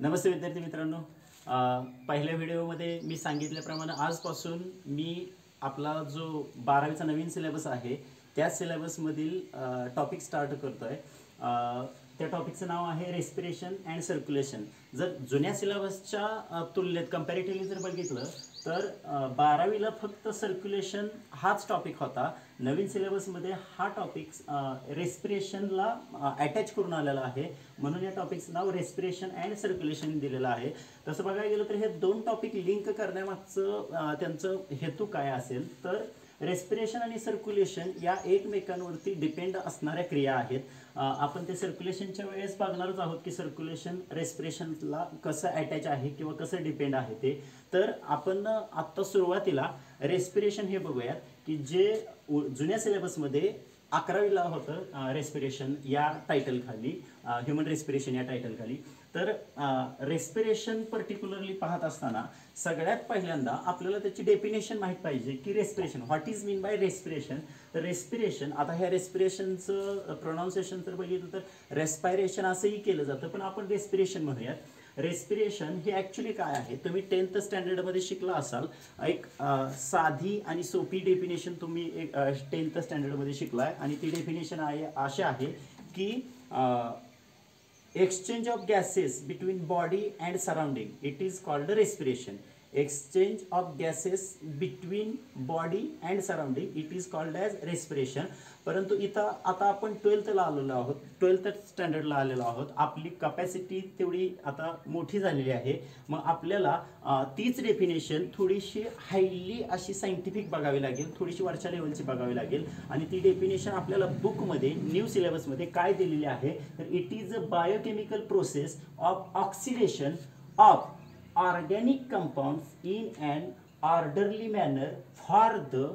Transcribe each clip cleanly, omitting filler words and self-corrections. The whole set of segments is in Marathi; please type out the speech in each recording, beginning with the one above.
नमस्ते विद्यार्थी मित्रांनो, पहिल्या व्हिडिओमध्ये मी सांगितल्याप्रमाणे आजपासून मी आपला जो 12वीचा नवीन सिलेबस आहे त्या सिलेबसमधील टॉपिक स्टार्ट करतोय। त्या टॉपिकचं नाव आहे रेस्पिरेशन अँड सर्क्युलेशन। जर जुन्या सिलेबसच्या तुलनेत कंपॅरेटिव्हली जर बघितलं तर 12वीला फक्त सर्क्युलेशन हाच टॉपिक होता। नवीन सिलेबसमध्ये हा टॉपिक रेस्पिरेशनला अटॅच करून आलेला आहे, म्हणून या टॉपिकचं नाव रेस्पिरेशन अँड सर्क्युलेशन दिलेलं आहे। तसं बघायला गेलं तर हे दोन टॉपिक लिंक करण्यामागचं त्यांचं हेतू काय असेल तर रेस्पिरेशन आणि सर्क्युलेशन या एकमेकांवरती डिपेंड असणाऱ्या क्रिया आहेत। आपण ते सर्क्युलेशनच्या वेळेस बघणारच आहोत की सर्क्युलेशन रेस्पिरेशनला कसं अटॅच आहे किंवा कसं डिपेंड आहे ते। तर आपण आत्ता सुरुवातीला रेस्पिरेशन हे बघूयात की जे जुन्या सिलेबसमध्ये 11वीला होतं रेस्पिरेशन या टायटल खाली, ह्यूमन रेस्पिरेशन या टायटल खाली। तर रेस्पिरेशन पर्टिक्युलरली पाहत असताना सगळ्यात पहिल्यांदा आपल्याला त्याची डेफिनेशन माहीत पाहिजे की respiration what is mean by respiration. तर रेस्पिरेशन, आता ह्या रेस्पिरेशनचं प्रोनाउन्सिएशन तर बघितलं तर रेस्पायरेशन असंही केलं जातं, पण आपण रेस्पिरेशन म्हणूयात। रेस्पिरेशन हे ॲक्च्युली काय आहे तुम्ही 10th स्टँडर्डमध्ये शिकला असाल। एक साधी आणि सोपी डेफिनेशन तुम्ही 10th स्टँडर्डमध्ये शिकलाय आणि ती डेफिनेशन आहे अशी आहे की exchange of gases between body and surrounding, it is called respiration. Exchange of gases between body and surrounding, it is called as respiration. परंतु इथं आता आपण 12thला आलेलो आहोत, 12th स्टँडर्डला आलेलो आहोत। आपली कॅपॅसिटी तेवढी आता मोठी झालेली आहे, मग आपल्याला तीच डेफिनेशन थोडीशी हायली अशी सायंटिफिक बघावी लागेल, थोडीशी वरच्या लेवलची बघावी लागेल। आणि ती डेफिनेशन आपल्याला बुकमध्ये न्यू सिलेबसमध्ये काय दिलेली आहे तर it is a biochemical process of oxidation of organic compounds in an orderly manner for the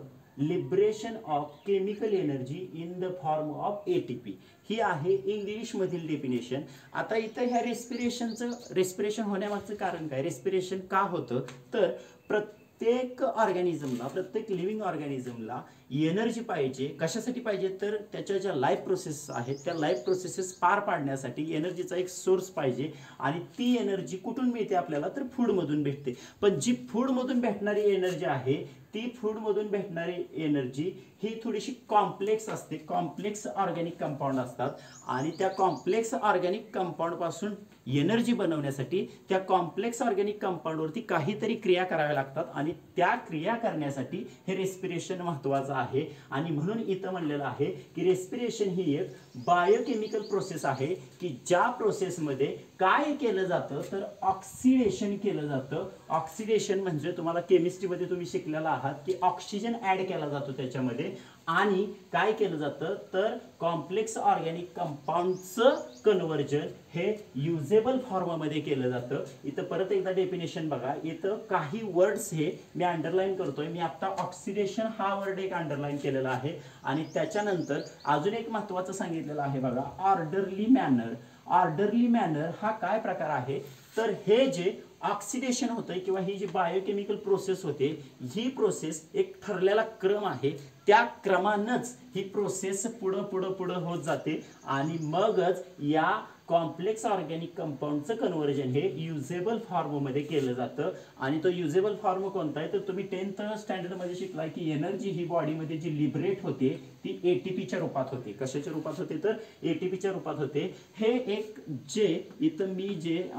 liberation of chemical energy in the form of ATP। ही आहे इंग्लिश मधील डेफिनेशन। आता इथं ह्या रेस्पिरेशन होण्यामागचं कारण काय, रेस्पिरेशन का होतं तर प्रत्येक ऑर्गॅनिझमला, प्रत्येक लिव्हिंग ऑर्गॅनिझमला एनर्जी पाहिजे। कशासाठी पाहिजे तर त्याच्या ज्या लाईफ प्रोसेस आहेत त्या लाईफ प्रोसेसेस पार पाडण्यासाठी एनर्जीचा एक सोर्स पाहिजे। आणि ती एनर्जी कुठून मिळते आपल्याला तर फूडमधून भेटते। पण जी फूडमधून भेटणारी एनर्जी आहे ती फूडमधून भेटणारी एनर्जी ही थोडीशी कॉम्प्लेक्स असते, कॉम्प्लेक्स ऑर्गॅनिक कंपाऊंड असतात। आणि त्या कॉम्प्लेक्स ऑर्गॅनिक कंपाऊंडपासून एनर्जी बनवण्यासाठी त्या कॉम्प्लेक्स ऑर्गॅनिक कंपाऊंडवरती काहीतरी क्रिया कराव्या लागतात आणि त्या क्रिया करण्यासाठी हे रेस्पिरेशन महत्त्वाचं आहे। आणि म्हणून इथं म्हणलेलं आहे की रेस्पिरेशन ही एक बायोकेमिकल प्रोसेस आहे की ज्या प्रोसेसमध्ये काय केलं जातं तर ऑक्सिडेशन केलं जातं। ऑक्सिडेशन म्हणजे तुम्हाला केमिस्ट्रीमध्ये तुम्ही शिकलेला आहात की ऑक्सिजन ऍड केला जातो त्याच्यामध्ये, आणि काय केलं जातं तर कॉम्प्लेक्स ऑर्गॅनिक कंपाऊंडचं कन्व्हर्जन हे युजेबल फॉर्ममध्ये केलं जातं। इथं परत एकदा डेफिनेशन बघा, इथं काही वर्ड्स हे मी अंडरलाईन करतोय। मी आता ऑक्सिडेशन हा वर्ड एक अंडरलाईन केलेला आहे आणि त्याच्यानंतर अजून एक महत्त्वाचं सांगितलेलं आहे बघा, ऑर्डरली मॅनर। ऑर्डरली मॅनर हा काय प्रकार आहे तर हे जे ऑक्सिडेशन होतं किंवा ही जी बायोकेमिकल प्रोसेस होते ही प्रोसेस एक ठरलेला क्रम आहे, त्या क्रमानंच ही प्रोसेस पुढं होत जाते आणि मगच या कॉम्प्लेक्स ऑर्गॅनिक कंपाऊंडचं कन्व्हर्जन हे युजेबल फॉर्ममध्ये केलं जातं। आणि तो युजेबल फॉर्म कोणता आहे तर तुम्ही 10th स्टँडर्डमध्ये शिकलाय की एनर्जी ही बॉडीमध्ये जी लिबरेट होते ती एटीपीच्या रूपात होते। कशाच्या रूपात होते तर एटीपीच्या रूपात होते। हे एक जे इथं मी जे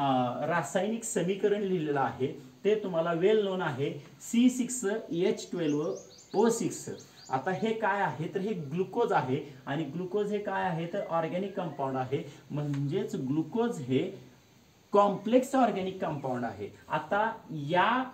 रासायनिक समीकरण लिहिलेलं आहे ते तुम्हाला वेल नोन आहे, C6H12O6। आता हे काय आहे तर हे ग्लुकोज आहे आणि ग्लुकोज हे काय आहे तर ऑर्गॅनिक कंपाऊंड आहे, म्हणजेच ग्लुकोज हे कॉम्प्लेक्स ऑर्गॅनिक कंपाऊंड आहे। आता या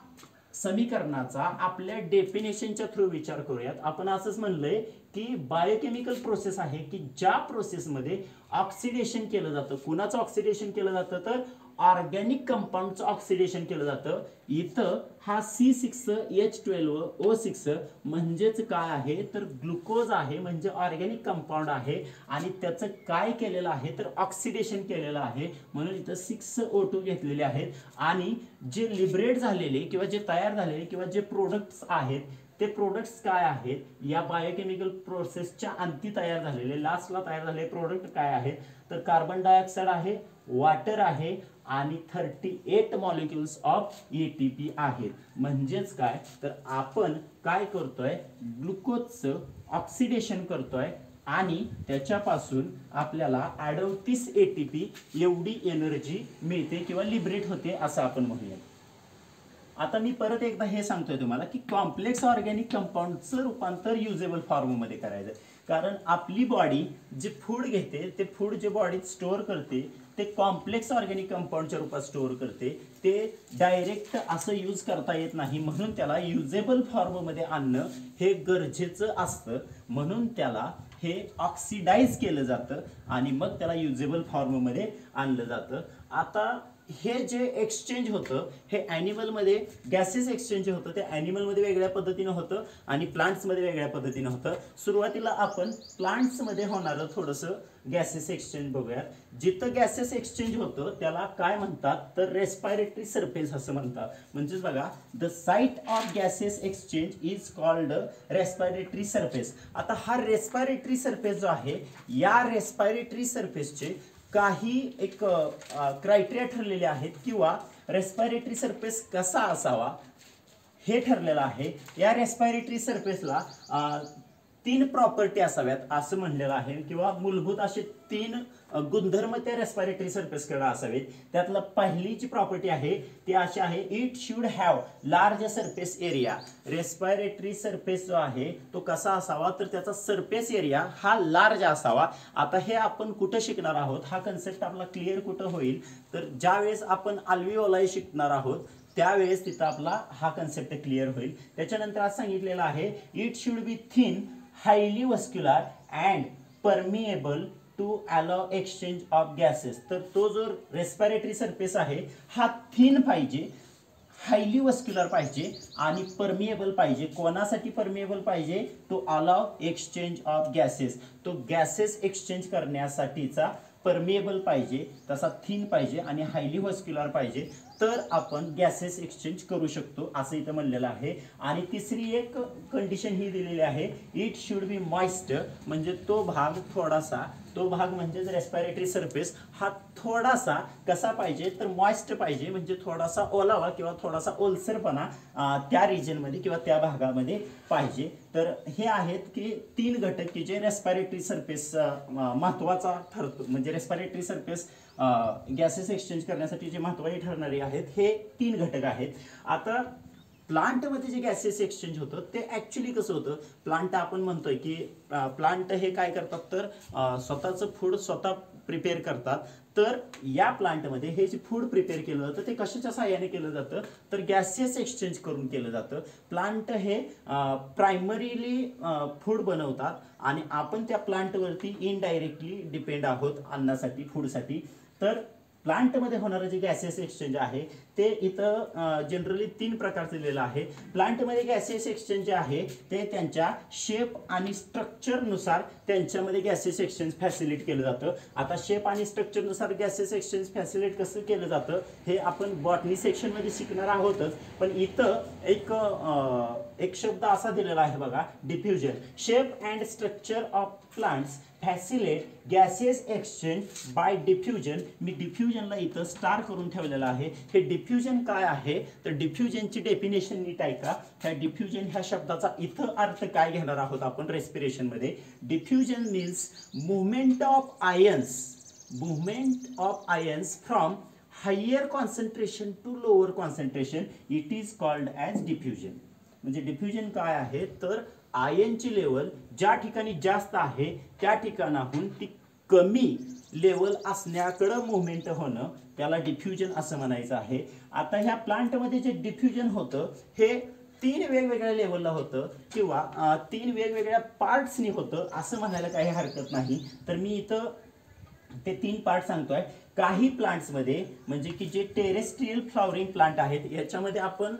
समीकरणाचा आपल्या डेफिनेशनच्या थ्रू विचार करूयात। आपण असंच म्हणलंय की बायोकेमिकल प्रोसेस आहे की ज्या प्रोसेसमध्ये ऑक्सिडेशन केलं जातं। कुणाचं ऑक्सिडेशन केलं जातं तर ऑर्गॅनिक कंपाऊंडचं ऑक्सिडेशन केलं जातं। इथं हा C6H12O6 म्हणजेच काय आहे तर ग्लुकोज आहे, म्हणजे ऑर्गॅनिक कंपाऊंड आहे आणि त्याचं काय केलेलं आहे तर ऑक्सिडेशन केलेलं आहे, म्हणून इथं 6O2 घेतलेले आहेत। आणि जे लिबरेट झालेले किंवा जे तयार झालेले किंवा जे प्रोडक्ट्स आहेत ते प्रोडक्ट्स काय आहेत या बायोकेमिकल प्रोसेसच्या अंती तयार झालेले, लास्टला तयार झालेले प्रोडक्ट काय आहेत तर कार्बन डायऑक्साइड आहे, वाटर आहे आणि 38 मॉलिक्युल्स ऑफ ATP आहेत. म्हणजेच काय तर आपण काय करतोय, ग्लुकोजचं ऑक्सिडेशन करतोय आणि त्याच्यापासून आपल्याला 38 ATP एवढी एनर्जी मिळते किंवा लिबरेट होते असं आपण म्हणूया. आता मी परत एकदा हे सांगतोय तुम्हाला की कॉम्प्लेक्स ऑर्गॅनिक कंपाऊंडचं रूपांतर युजेबल फॉर्ममध्ये करायचं, कारण आपली बॉडी जे फूड घेते ते फूड जे बॉडीत स्टोअर करते ते कॉम्प्लेक्स ऑर्गॅनिक कंपाऊंडच्या रूपात स्टोअर करते, ते डायरेक्ट असं यूज करता येत नाही. म्हणून त्याला युजेबल फॉर्ममध्ये आणणं हे गरजेचं असतं. म्हणून त्याला हे ऑक्सिडाइज केलं जातं आणि मग त्याला युजेबल फॉर्ममध्ये आणलं जातं. आता हे जे एक्सचेंज होतं हे ॲनिमलमध्ये गॅसेस एक्सचेंज होतं, ते ॲनिमलमध्ये वेगळ्या पद्धतीनं होतं आणि प्लांट्समध्ये वेगळ्या पद्धतीनं होतं. सुरुवातीला आपण प्लांट्समध्ये होणारं थोडंसं गॅसेस एक्सचेंज बघूयात. जिथं गॅसेस एक्सचेंज होतं त्याला काय म्हणतात तर रेस्पायरेटरी सरफेस असं म्हणतात. म्हणजेच बघा, the site of gases exchange is called respiratory surface. आता हा रेस्पायरेटरी सरफेस जो आहे, या रेस्पायरेटरी सरफेसचे काही एक क्रायटेरिया ठरलेले आहेत किंवा रेस्पायरेटरी सरफेस कसा असावा हे ठरलेलं आहे. या रेस्पायरेटरी सरफेसला 3 प्रॉपर्टी असाव्यात असं म्हणलेलं आहे किंवा मूलभूत असे 3 गुणधर्म त्या रेस्पायरेटरी सरफेसकडे असावेत. त्यातला पहिलीची प्रॉपर्टी आहे ती अशी आहे, it should have large surface area. Respiratory surface जो आहे तो कसा असावा तर त्याचा सरफेस एरिया हा लार्ज असावा. आता हे आपण कुठं शिकणार आहोत, हा कन्सेप्ट आपला क्लिअर कुठं होईल तर ज्यावेळेस आपण अल्व्हिओलाई शिकणार आहोत त्यावेळेस तिथं आपला हा कन्सेप्ट क्लिअर होईल. त्याच्यानंतर आज सांगितलेलं आहे, it should be thin, highly vascular and permeable to allow exchange of gases. तर तो जो रेस्पायरेटरी सरफेस आहे हा थिन पाहिजे, हायली वस्क्युलर पाहिजे आणि परमिएबल पाहिजे. कोणासाठी परमिएबल पाहिजे, to allow exchange of gases. तो गॅसेस एक्सचेंज करण्यासाठीचा परमिएबल पाहिजे, तसा थिन पाहिजे आणि हायली वस्क्युलर पाहिजे, तर आपण गॅसेस एक्सचेंज करू शकतो असं इथं म्हणलेलं आहे. आणि तिसरी एक कंडिशन ही दिलेली आहे, इट शुड बी मॉइस्ट. म्हणजे तो भाग थोडासा, तो भाग म्हणजेच रेस्पायरेटरी सरफेस हा थोडासा कसा पाहिजे तर मॉइस्ट पाहिजे, म्हणजे थोडासा ओलावा किंवा थोडासा ओलसरपणा त्या रिजनमध्ये किंवा त्या भागामध्ये पाहिजे. तर हे आहेत की 3 घटक की जे रेस्पायरेटरी सरफेस महत्त्वाचा ठरतो. म्हणजे रेस्पायरेटरी सरफेस गॅसेस एक्सचेंज करण्यासाठी जे महत्त्वाचे ठरणारे आहेत हे 3 घटक आहेत. आता प्लांटमध्ये जे गॅसेस एक्सचेंज होतं ते ॲक्च्युली कसं होतं, प्लांट आपण म्हणतोय की प्लांट हे काय करतात तर स्वतःचं फूड स्वतः प्रिपेअर करतात. तर या प्लांटमध्ये हे जे फूड प्रिपेअर केलं जातं ते कशाच्या सहाय्याने केलं जातं तर गॅसेस एक्सचेंज करून केलं जातं. प्लांट हे प्रायमरीली फूड बनवतात आणि आपण त्या प्लांटवरती इनडायरेक्टली डिपेंड आहोत अन्नासाठी, फूडसाठी. तर प्लांटमध्ये होणारं जे गॅसेस एक्सचेंज आहे ते इथं जनरली 3 प्रकारचं दिलेलं आहे. प्लांटमध्ये गॅसेस एक्सचेंज जे आहे ते त्यांच्या शेप आणि स्ट्रक्चरनुसार त्यांच्यामध्ये गॅसेस एक्सचेंज फॅसिलिट केलं जातं. आता शेप आणि स्ट्रक्चरनुसार गॅसेस एक्सचेंज फॅसिलिट कसं केलं जातं हे आपण बॉटनी सेक्शनमध्ये शिकणार आहोतच. पण इथं एक शब्द असा दिलेला आहे बघा, diffusion. Shape and structure of plants facilitate gases exchange by diffusion. मी डिफ्युजनला इथं स्टार करून ठेवलेलं आहे. हे डिफ्युजन काय आहे तर डिफ्युजनची डेफिनेशन नीट ऐका. ह्या डिफ्युजन ह्या शब्दाचा इथं अर्थ काय घेणार आहोत आपण रेस्पिरेशनमध्ये. Diffusion means movement of ions from higher concentration to lower concentration, it is called as diffusion. म्हणजे डिफ्युजन काय आहे तर आयनची लेवल ज्या ठिकाणी जास्त आहे त्या ठिकाणाहून ती कमी लेवल असण्याकडं मुवमेंट होणं त्याला डिफ्युजन असं म्हणायचं आहे. आता ह्या प्लांटमध्ये जे डिफ्युजन होतं हे 3 वेगवेगळ्या लेवलला होतं किंवा 3 वेगवेगळ्या पार्ट्सनी होतं असं म्हणायला काही हरकत नाही. तर मी इथं ते 3 पार्ट सांगतोय. काही प्लांट्समध्ये म्हणजे की जे टेरेस्ट्रियल फ्लॉवरिंग प्लांट आहेत याच्यामध्ये आपण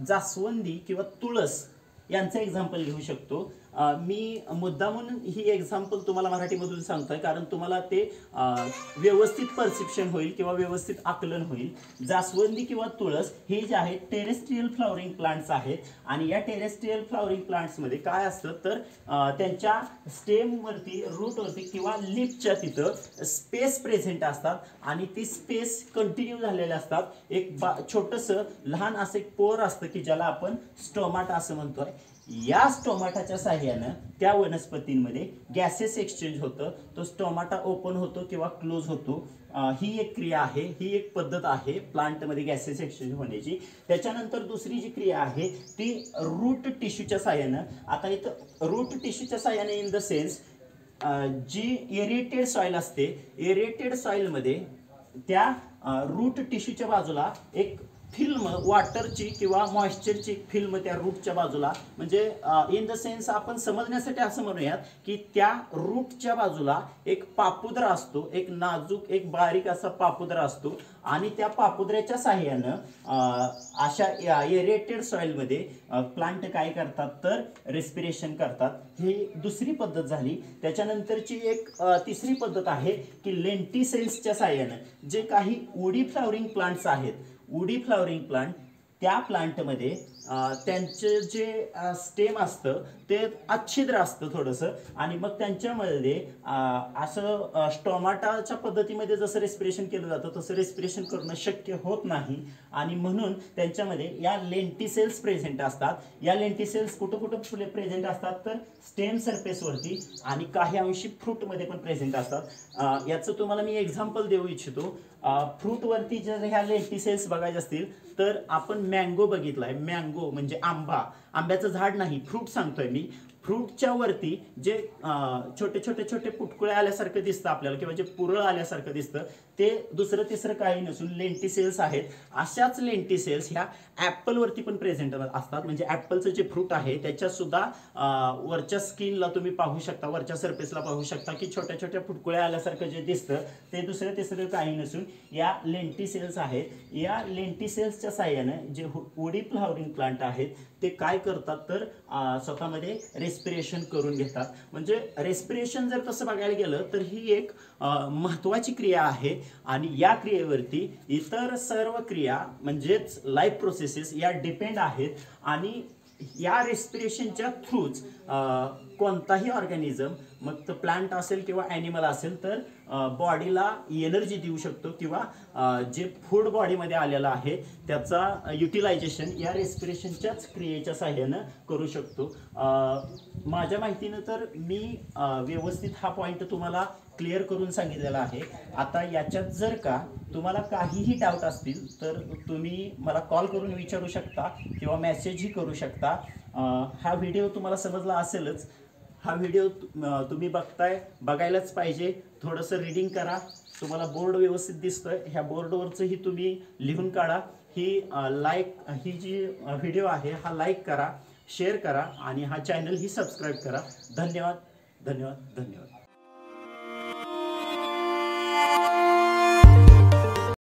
जास्वंदी किंवा तुळस यांचं एक्झाम्पल घेऊ शकतो. मी मुद्दामून ही एक्झाम्पल तुम्हाला मराठीमधून सांगतोय कारण तुम्हाला ते व्यवस्थित परसेप्शन होईल किंवा व्यवस्थित आकलन होईल। जास्वंदी किंवा तुळस हे जे आहेत टेरेस्ट्रियल फ्लॉवरिंग प्लांट्स आहेत आणि या टेरेस्ट्रियल फ्लॉवरिंग प्लांट्समध्ये काय असतं तर त्यांच्या स्टेमवरती रूटवरती किंवा लिपच्या तिथं स्पेस प्रेझेंट असतात आणि ती स्पेस कंटिन्यू झालेले असतात। एक छोटंसं लहान असं एक पोर असतं की ज्याला आपण स्टोमाटा असं म्हणतोय। या स्टोमाटाच्या साहाय्याने त्या वनस्पतींमध्ये गॅसेस एक्सचेंज होतं, तो स्टोमाटा ओपन होतो किंवा क्लोज होतो। ही एक क्रिया आहे, ही एक पद्धत आहे प्लांटमध्ये गॅसेस एक्सचेंज होण्याची। त्याच्यानंतर दुसरी जी क्रिया आहे ती रूट टिश्यूच्या साहाय्याने। आता इथं रूट टिश्यूच्या साहाय्याने इन द सेन्स जी एरेटेड सॉइल असते, एरेटेड सॉइलमध्ये त्या रूट टिश्यूच्या बाजूला एक फिल्म वॉटरची किंवा मॉइश्चरची फिल्म त्या रूटच्या बाजूला, म्हणजे इन द सेन्स आपण समजण्यासाठी असं म्हणूयात की त्या रूटच्या बाजूला एक पापुद्रा असतो, एक नाजूक एक बारीक असा पापुद्रा असतो आणि त्या पापुद्र्याच्या साहाय्यानं अशा एरेटेड सॉइलमध्ये प्लांट काय करतात तर रेस्पिरेशन करतात। ही दुसरी पद्धत झाली। त्याच्यानंतरची एक तिसरी पद्धत आहे की लेंटिसेल्सच्या साहाय्यानं जे काही वुडी फ्लॉवरिंग प्लांट्स आहेत, वुडी फ्लॉवरिंग प्लांट, त्या प्लांटमध्ये त्यांचे जे स्टेम असतं ते अच्छिद्र असतं थोडंसं आणि मग त्यांच्यामध्ये असं स्टोमाटाच्या पद्धतीमध्ये जसं रेस्पिरेशन केलं जातं तसं रेस्पिरेशन करणं शक्य होत नाही आणि म्हणून त्यांच्यामध्ये या लेंटिसेल्स प्रेझेंट असतात। या लेंटिसेल्स कुठं कुठं प्रेझेंट असतात तर स्टेम सरफेसवरती आणि काही अंशी फ्रूटमध्ये पण प्रेझेंट असतात। याचं तुम्हाला मी एक्झाम्पल देऊ इच्छितो। फ्रूटवरती जर ह्या लेंटिसेल्स बघायचे असतील तर आपण मँगो बघितलाय, मँगो म्हणजे आंबा, आंब्याचं झाड नाही फ्रूट सांगतोय मी। फ्रूटच्या वरती जे छोटे छोटे छोटे पुटकुळे आल्यासारखं दिसतं आपल्याला किंवा जे पुरळ आल्यासारखं दिसतं ते दुसरं तिसरं काही नसून लेंटिसेल्स आहेत। अशाच लेंटिसेल्स ह्या ॲपलवरती पण प्रेझेंट असतात, म्हणजे ॲपलचं जे फ्रूट आहे त्याच्या सुद्धा वरच्या स्किनला तुम्ही पाहू शकता, वरच्या सरफेसला पाहू शकता की छोट्या छोट्या पुटकुळ्या आल्यासारखं जे दिसतं ते दुसरं तिसरं काही नसून या लेंटिसेल्स आहेत। या लेंटिसेल्सच्या साहाय्याने जे वुडी फ्लॉवरिंग प्लांट आहेत ते काय करतात तर स्वतःमध्ये रेस्पिरेशन करून घेतात। म्हणजे रेस्पिरेशन जर तसं बघायला गेलं तर ही एक महत्त्वाची क्रिया आहे आणि या क्रियेवरती इतर सर्व क्रिया म्हणजेच लाईफ प्रोसेसेस या डिपेंड आहेत आणि या रेस्पिरेशनच्या थ्रूच कोणताही ऑर्गॅनिझम, मग तो प्लांट असेल किंवा ॲनिमल असेल तर बॉडीला एनर्जी देऊ शकतो किंवा जे फूड बॉडीमध्ये आलेलं आहे त्याचा युटिलायझेशन या रेस्पिरेशनच्याच क्रियेच्या साहाय्यानं करू शकतो। माझ्या माहितीनं तर मी व्यवस्थित हा पॉईंट तुम्हाला क्लिअर करून सांगितलेला आहे। आता याच्यात जर का तुम्हाला काहीही डाऊट असतील तर तुम्ही मला कॉल करून विचारू शकता किंवा मेसेजही करू शकता। हा व्हिडिओ तुम्हाला समजला असेलच। हा व्हिडिओ तुम्ही बघायलाच पाहिजे। थोडंसं रीडिंग करा, तुम्हाला बोर्ड व्यवस्थित दिसतोय, ह्या बोर्डवरचंही तुम्ही लिहून काढा। ही जी व्हिडिओ आहे हा लाईक करा, शेअर करा आणि हा चॅनल ही सबस्क्राईब करा। धन्यवाद धन्यवाद धन्यवाद।